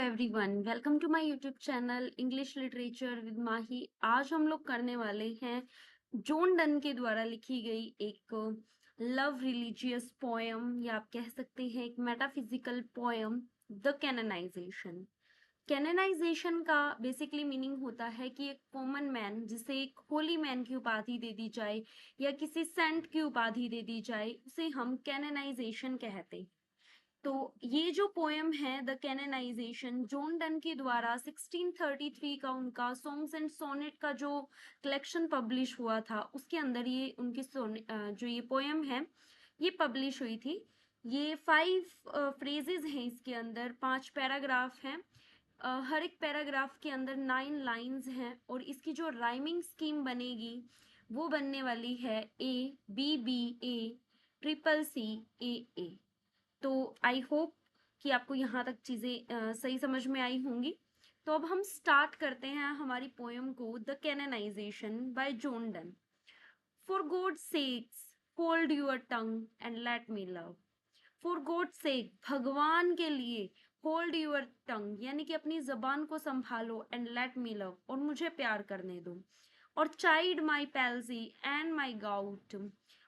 Everyone, welcome to my YouTube channel English literature with Mahi. आज हम लोग करने वाले हैं जॉन डन के द्वारा लिखी गई एक लव रिलीजियस पोयम, या आप कह सकते हैं एक metaphysical poem, the canonization. Canonization का बेसिकली मीनिंग होता है कि एक कॉमन मैन, जिसे एक होली मैन की उपाधि दे दी जाए या किसी सेंट की उपाधि दे दी जाए, उसे हम कैननाइजेशन कहते हैं। तो ये जो पोएम है द कैननाइजेशन, जॉन डन के द्वारा 1633 का उनका सॉन्ग्स एंड सोनेट का जो कलेक्शन पब्लिश हुआ था, उसके अंदर ये उनकी जो ये पोएम है ये पब्लिश हुई थी। ये 5 फ्रेजेस हैं, इसके अंदर 5 पैराग्राफ हैं। हर एक पैराग्राफ के अंदर 9 लाइंस हैं और इसकी जो राइमिंग स्कीम बनेगी वो बनने वाली है A B B A triple C A A. तो आई होप कि आपको यहाँ तक चीज़ें सही समझ में आई होंगी। तो अब हम स्टार्ट करते हैं हमारी पोएम को, the canonisation bye John Donne. For God sex hold your tongue and let me love. For God sake, भगवान के लिए, होल्ड योर टंग यानी कि अपनी जबान को संभालो, एंड लेट मी लव और मुझे प्यार करने दो। और child my palsy and my gout.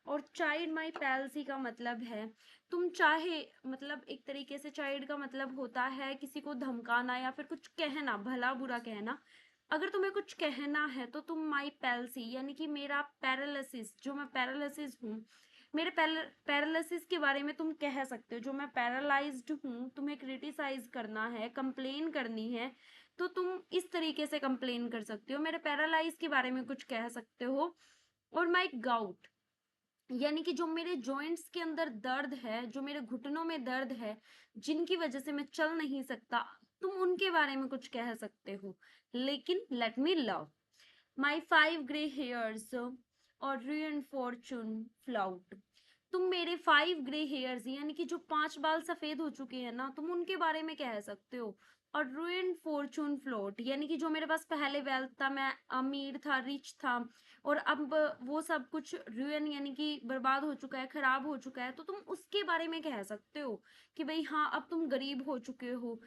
और चाइल्ड माई पैल्सी का मतलब है तुम चाहे, मतलब एक तरीके से चाइल्ड का मतलब होता है किसी को धमकाना या फिर कुछ कहना, भला बुरा कहना। अगर तुम्हें कुछ कहना है तो तुम माई पैल्सी यानी कि मेरा पैरालिसिस, जो मैं पैरालिसिस हूँ, मेरे पैरालिसिस के बारे में तुम कह सकते हो। जो मैं पैरालाइज्ड हूँ, तुम्हें क्रिटिसाइज करना है, कंप्लेन करनी है, तो तुम इस तरीके से कंप्लेन कर सकते हो, मेरे पैरालाइज के बारे में कुछ कह सकते हो। और माई गाउट यानी कि जो मेरे जॉइंट्स के अंदर दर्द है, जो मेरे घुटनों में दर्द है, जिनकी वजह से मैं चल नहीं सकता, तुम उनके बारे में कुछ कह सकते हो। लेकिन let me love my 5 grey hairs और ruined fortune फ्लाउट। तुम मेरे 5 ग्रे हेयर्स यानी कि जो 5 बाल सफेद हो चुके हैं ना, तुम उनके बारे में कह सकते हो। और ruined fortune फ्लोट यानी कि जो मेरे पास पहले वेल्थ था, मैं अमीर था, रिच था, और अब वो सब कुछ ruin यानी कि बर्बाद हो चुका है, खराब हो चुका है, तो तुम उसके बारे में कह सकते हो कि भाई हाँ, अब तुम गरीब हो चुके हो।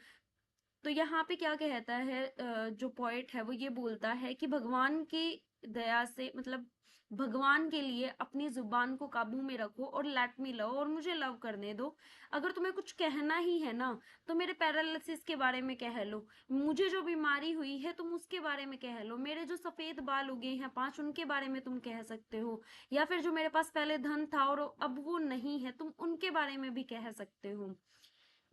तो यहाँ पे क्या कहता है, जो पोएट है वो ये बोलता है कि भगवान की दया से, मतलब भगवान के लिए अपनी जुबान को काबू में रखो और लेट मी लव और मुझे लव करने दो। अगर तुम्हें कुछ कहना ही है ना, तो मेरे पैरालिसिस के बारे में कह लो, मुझे जो बीमारी हुई है तुम उसके बारे में कह लो, मेरे जो सफेद बाल उगे हैं 5, उनके बारे में तुम कह सकते हो, या फिर जो मेरे पास पहले धन था और अब वो नहीं है, तुम उनके बारे में भी कह सकते हो।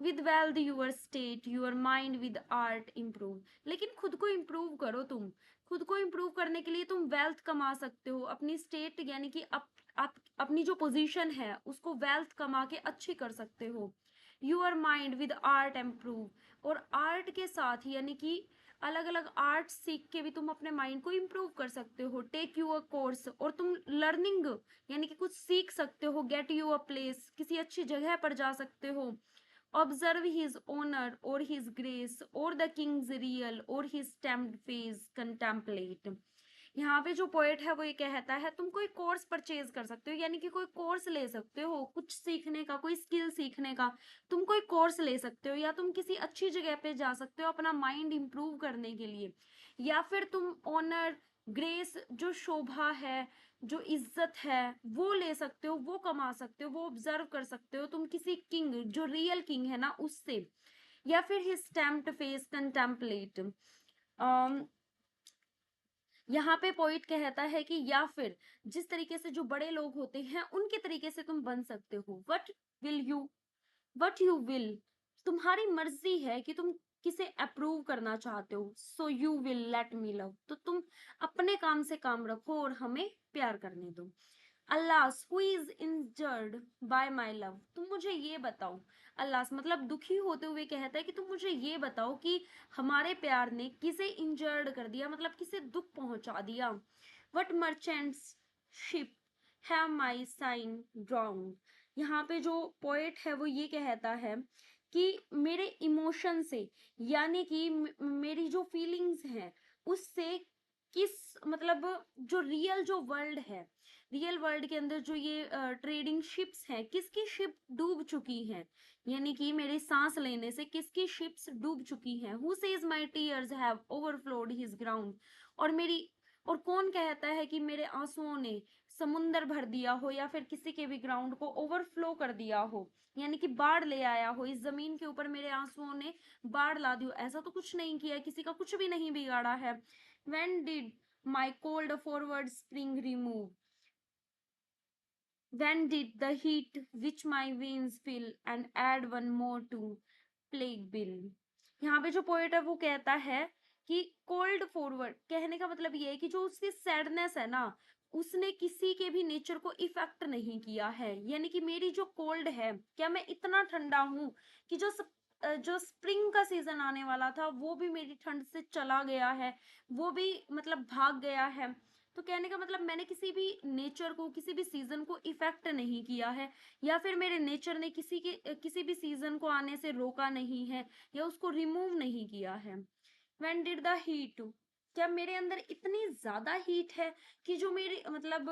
With wealth your state your mind with art improve. लेकिन खुद को इम्प्रूव करो तुम। खुद को इम्प्रूव करने के लिए तुम वेल्थ कमा सकते हो, अपनी स्टेट यानी कि अपनी जो पोजीशन है उसको वेल्थ कमा के अच्छी कर सकते हो। Your mind with art improve, और आर्ट के साथ यानी कि अलग अलग आर्ट सीख के भी तुम अपने माइंड को इम्प्रूव कर सकते हो। टेक यू अ कोर्स, और तुम लर्निंग यानी कि कुछ सीख सकते हो। गेट यू अ प्लेस, किसी अच्छी जगह पर जा सकते हो। Observe his honor or his grace or the king's real or his stamped face contemplate। यहाँ पे जो पोएट है वो ये कहता है तुम कोई कोर्स परचेज कर सकते हो, यानी कि कोई कोर्स ले सकते हो, कुछ सीखने का, कोई स्किल सीखने का तुम कोई कोर्स ले सकते हो, या तुम किसी अच्छी जगह पे जा सकते हो अपना माइंड इंप्रूव करने के लिए, या फिर तुम ऑनर, ग्रेस, जो शोभा है, जो इज्जत है, वो ले सकते हो, वो कमा सकते हो, वो ऑब्जर्व कर सकते हो तुम किसी किंग, जो रियल किंग है ना, उससे। या फिर हिज स्टैम्प्ड फेस कंटेम्पलेट। यहाँ पे पोइट कहता है कि या फिर जिस तरीके से जो बड़े लोग होते हैं उनके तरीके से तुम बन सकते हो। Will you what you will, तुम्हारी मर्जी है कि तुम किसे अप्रूव करना चाहते हो। So you will let me love, तो तुम अपने काम से काम रखो और हमें प्यार करने दो। Alas who is injured by my love, तुम मुझे ये बताओ। अल्लास मतलब दुखी होते हुए कहता है कि तुम मुझे ये बताओ कि हमारे प्यार ने किसे इंजर्ड कर दिया, मतलब किसे दुख पहुंचा दिया। What merchants ship have my sighs drowned, यहाँ पे जो पोएट है वो ये कहता है कि मेरे इमोशन से, यानी कि मेरी जो फीलिंग्स हैं उससे, किस, मतलब जो रियल जो वर्ल्ड है, रियल वर्ल्ड के अंदर जो ये ट्रेडिंग शिप्स हैं, किसकी शिप डूब चुकी हैं, यानी कि मेरे सांस लेने से किसकी शिप्स डूब चुकी हैं। Who says my tears have overflowed his ground, और मेरी, और कौन कहता है कि मेरे आंसुओं ने समुंदर भर दिया हो या फिर किसी के भी ग्राउंड को ओवरफ्लो कर दिया हो, यानी कि बाढ़ ले आया हो इस जमीन के ऊपर, मेरे आंसुओं ने बाढ़ ला दी हो। ऐसा तो कुछ नहीं किया, किसी का कुछ भी नहीं बिगाड़ा है। When did my cold forward spring remove? When did the heat which my veins feel and add one more to plague bill? यहाँ पे जो पोएट है वो कहता है कि कोल्ड फॉरवर्ड कहने का मतलब ये है कि जो उसकी सैडनेस है ना, उसने किसी के भी नेचर को इफेक्ट नहीं किया है। यानी कि मेरी जो कोल्ड है, क्या मैं इतना ठंडा हूं कि जो स्प्रिंग का सीजन आने वाला था वो भी मेरी ठंड से चला गया है, वो भी मतलब भाग गया है। तो कहने का मतलब मैंने किसी भी नेचर को, किसी भी सीजन को इफेक्ट नहीं किया है, या फिर मेरे नेचर ने किसी भी सीजन को आने से रोका नहीं है या उसको रिमूव नहीं किया है। When did the heat, क्या मेरे अंदर इतनी ज्यादा हीट है कि जो मेरी मतलब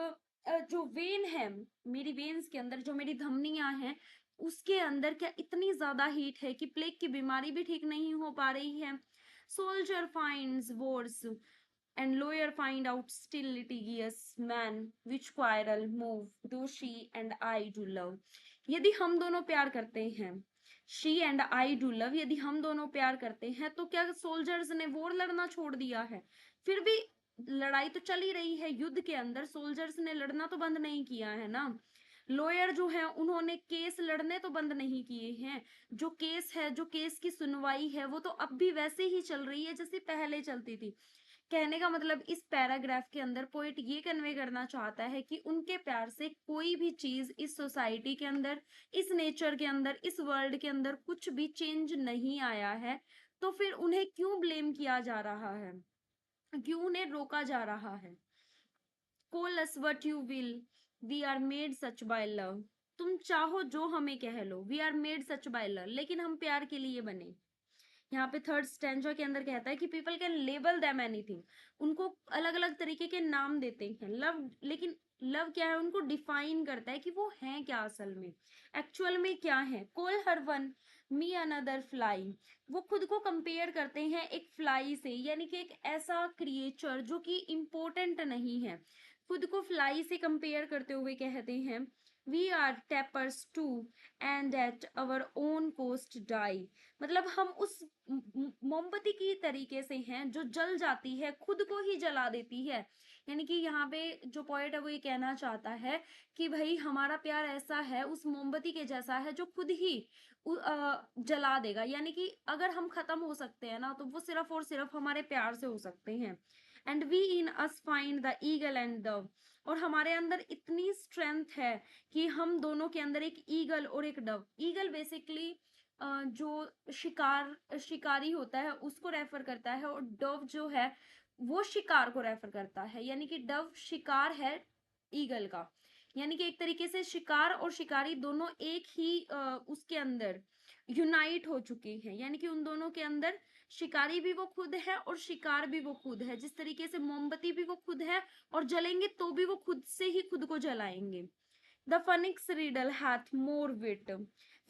जो वेन है, मेरी वेन्स के अंदर जो मेरी धमनियां हैं उसके अंदर क्या इतनी ज्यादा हीट है कि प्लेग की बीमारी भी ठीक नहीं हो पा रही है। Soldier finds wars and lawyer find out still litigious man which quarrel move do she and I do love। यदि हम दोनों प्यार करते हैं, she and I do love, यदि हम दोनों प्यार करते हैं तो क्या सोल्जर्स ने वॉर लड़ना छोड़ दिया है? फिर भी लड़ाई तो चल ही रही है, युद्ध के अंदर सोल्जर्स ने लड़ना तो बंद नहीं किया है ना। लॉयर जो है उन्होंने केस लड़ने तो बंद नहीं किए हैं। जो केस है, जो केस की सुनवाई है वो तो अब भी वैसे ही चल रही है जैसे पहले चलती थी। कहने का मतलब इस पैराग्राफ के अंदर पोएट ये कन्वे करना चाहता है कि उनके प्यार से कोई भी चीज इस सोसाइटी के अंदर, इस नेचर के अंदर, इस वर्ल्ड के अंदर कुछ भी चेंज नहीं आया है। तो फिर उन्हें क्यों ब्लेम किया जा रहा है, क्यों उन्हें रोका जा रहा है। Call us what you will, we are made such by love। तुम चाहो जो हमें कह लो, we are made such by love, लेकिन हम प्यार के लिए बने। यहाँ पे थर्ड स्टैंजा के अंदर कहता है कि people can label them anything, उनको अलग अलग तरीके के नाम देते हैं लव, लेकिन लव क्या है उनको डिफाइन करता है कि वो है क्या असल में, एक्चुअल में क्या है। Call her one me another fly, वो खुद को कंपेयर करते हैं एक फ्लाई से, यानी कि एक ऐसा क्रिएचर जो कि इम्पोर्टेंट नहीं है, खुद को फ्लाई से कंपेयर करते हुए कहते हैं we are tapers too and at our own cost die. मतलब हम उस मोमबत्ती की तरीके से हैं जो जल जाती है, खुद को ही जला देती है। यानी कि यहाँ पे जो पोएट है वो ये कहना चाहता है कि भाई हमारा प्यार ऐसा है, उस मोमबत्ती के जैसा है जो खुद ही जला देगा। यानी कि अगर हम खत्म हो सकते हैं ना तो वो सिर्फ और सिर्फ हमारे प्यार से हो सकते हैं। And we in us find the eagle and dove, और हमारे अंदर इतनी स्ट्रेंथ है कि हम दोनों के अंदर एक ईगल और एक डव, ईगल बेसिकली जो शिकारी होता है उसको रेफर करता है, और डव जो है वो शिकार को रेफर करता है। यानी कि डव शिकार है ईगल का, यानी कि एक तरीके से शिकार और शिकारी दोनों एक ही उसके अंदर यूनाइट हो चुके हैं। यानी कि उन दोनों के अंदर शिकारी भी वो खुद है और शिकार भी वो खुद है। जिस तरीके से मोमबत्ती भी वो खुद है और जलेंगे तो भी वो खुद से ही खुद को जलाएंगे। The phoenix riddle hath more wit,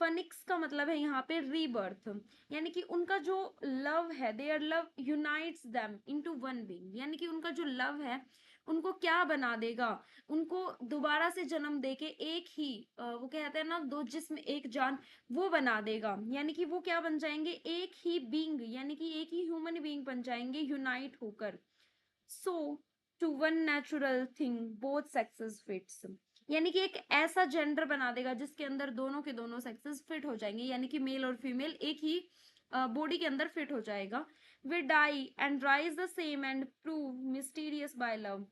phoenix का मतलब है यहाँ पे रीबर्थ, यानी कि उनका जो लव है, their love unites them into one being, यानी कि उनका जो लव है उनको क्या बना देगा, उनको दोबारा से जन्म देके एक ही वो कहते हैं ना दो जिस्म एक जान, वो बना देगा। यानी कि वो क्या बन जाएंगे, एक ही बीइंग, यानी कि एक ही ह्यूमन बीइंग बन जाएंगे यूनाइट होकर। So to one neutral thing both sexes fits, यानी कि एक ऐसा जेंडर बना देगा जिसके अंदर दोनों के दोनों सेक्सेस फिट हो जाएंगे, यानी कि मेल और फीमेल एक ही बॉडी के अंदर फिट हो जाएगा। We die and rise the same and prove mysterious by love,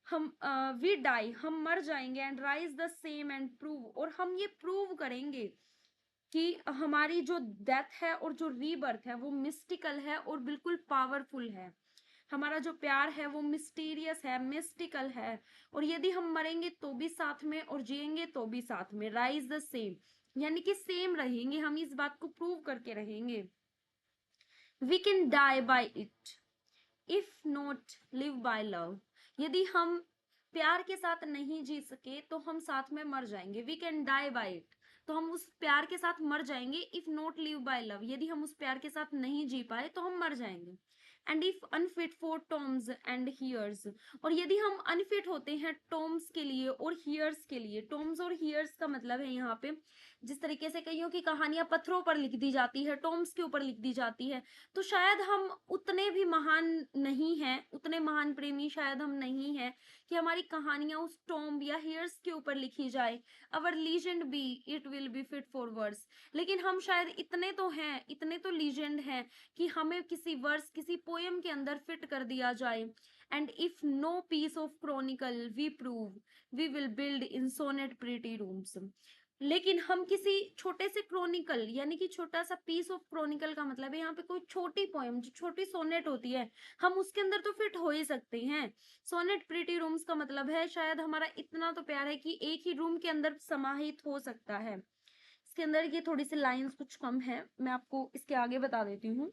हम वी डाई हम मर जाएंगे, and rise the same and prove, और हम ये प्रूव करेंगे कि हमारी जो डेथ है और जो रीबर्थ है वो मिस्टिकल है और बिल्कुल पावरफुल है। हमारा जो प्यार है वो मिस्टीरियस है, मिस्टिकल है, और यदि हम मरेंगे तो भी साथ में और जिएंगे तो भी साथ में। राइज द सेम, यानी कि सेम रहेंगे, हम इस बात को प्रूव करके रहेंगे। We can die by it if not live by love, यदि हम प्यार के साथ नहीं जी सके तो हम साथ में मर जाएंगे। We can die by it, तो हम उस प्यार के साथ मर जाएंगे। If not live by love, यदि हम उस प्यार के साथ नहीं जी पाए तो हम मर जाएंगे। And if unfit for tombs and hearse, और यदि हम अनफिट होते हैं टॉम्स के लिए और हियर्स के लिए। टॉम्स और हियर्स का मतलब है यहाँ पे जिस तरीके से कईयों की कहानियां पत्थरों पर लिख दी जाती है, टॉम्स के ऊपर लिख दी जाती है, तो शायद हम उतने भी महान नहीं हैं, उतने महान प्रेमी शायद हम नहीं हैं कि हमारी कहानियां उस टॉम्ब या हियर्स के ऊपर लिखी जाए। Our legend be it will be fit for verse, लेकिन हम शायद इतने तो हैं, इतने तो लीजेंड हैं कि हमें किसी वर्स, किसी पोयम के अंदर फिट कर दिया जाए। And if no piece of chronicle we prove we will build in sonnet pretty rooms, लेकिन हम किसी छोटे से क्रॉनिकल, यानी कि छोटा सा पीस ऑफ क्रॉनिकल का मतलब है यहाँ पे कोई छोटी पोएम, जो छोटी सोनेट होती है, हम उसके अंदर तो फिट हो ही सकते हैं। सोनेट प्रिटी रूम्स का मतलब है शायद हमारा इतना तो प्यार है कि एक ही रूम के अंदर समाहित हो सकता है। इसके अंदर ये थोड़ी सी लाइंस कुछ कम है, मैं आपको इसके आगे बता देती हूँ।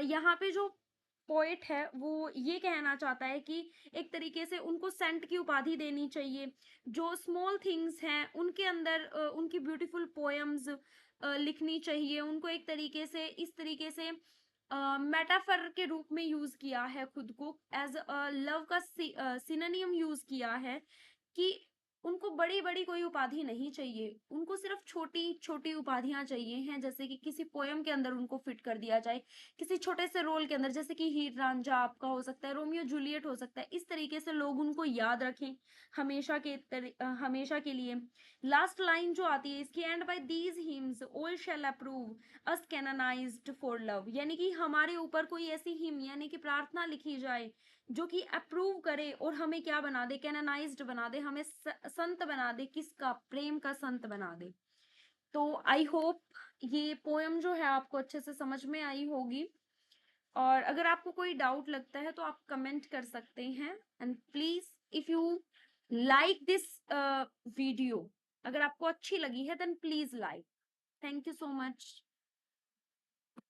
यहाँ पे जो पोएट है वो ये कहना चाहता है कि एक तरीके से उनको सेंट की उपाधि देनी चाहिए। जो स्मॉल थिंग्स हैं उनके अंदर उनकी ब्यूटीफुल पोएम्स लिखनी चाहिए। उनको एक तरीके से इस तरीके से मेटाफर के रूप में यूज किया है, खुद को एज लव का सिनोनिम यूज किया है कि उनको बड़ी बड़ी कोई उपाधि नहीं चाहिए, उनको सिर्फ छोटी छोटी उपाधियां चाहिए हैं, जैसे कि किसी पोयम के अंदर उनको फिट कर दिया जाए, किसी छोटे से रोल के अंदर, जैसे कि हीर रांझा आपका हो सकता है, रोमियो जूलियट हो सकता है। इस तरीके से लोग उनको याद रखें हमेशा के लिए। लास्ट लाइन जो आती है इसकी, and by these hymns all shall approve us canonized for love, यानी कि हमारे ऊपर कोई ऐसी हिम यानी कि प्रार्थना लिखी जाए जो कि अप्रूव करे और हमें क्या बना दे, कैनोनाइज्ड बना दे, हमें संत बना दे, किसका, प्रेम का संत बना दे। तो आई होप ये पोयम जो है आपको अच्छे से समझ में आई होगी, और अगर आपको कोई डाउट लगता है तो आप कमेंट कर सकते हैं। And please if you like this video, अगर आपको अच्छी लगी है then please like. Thank you so much.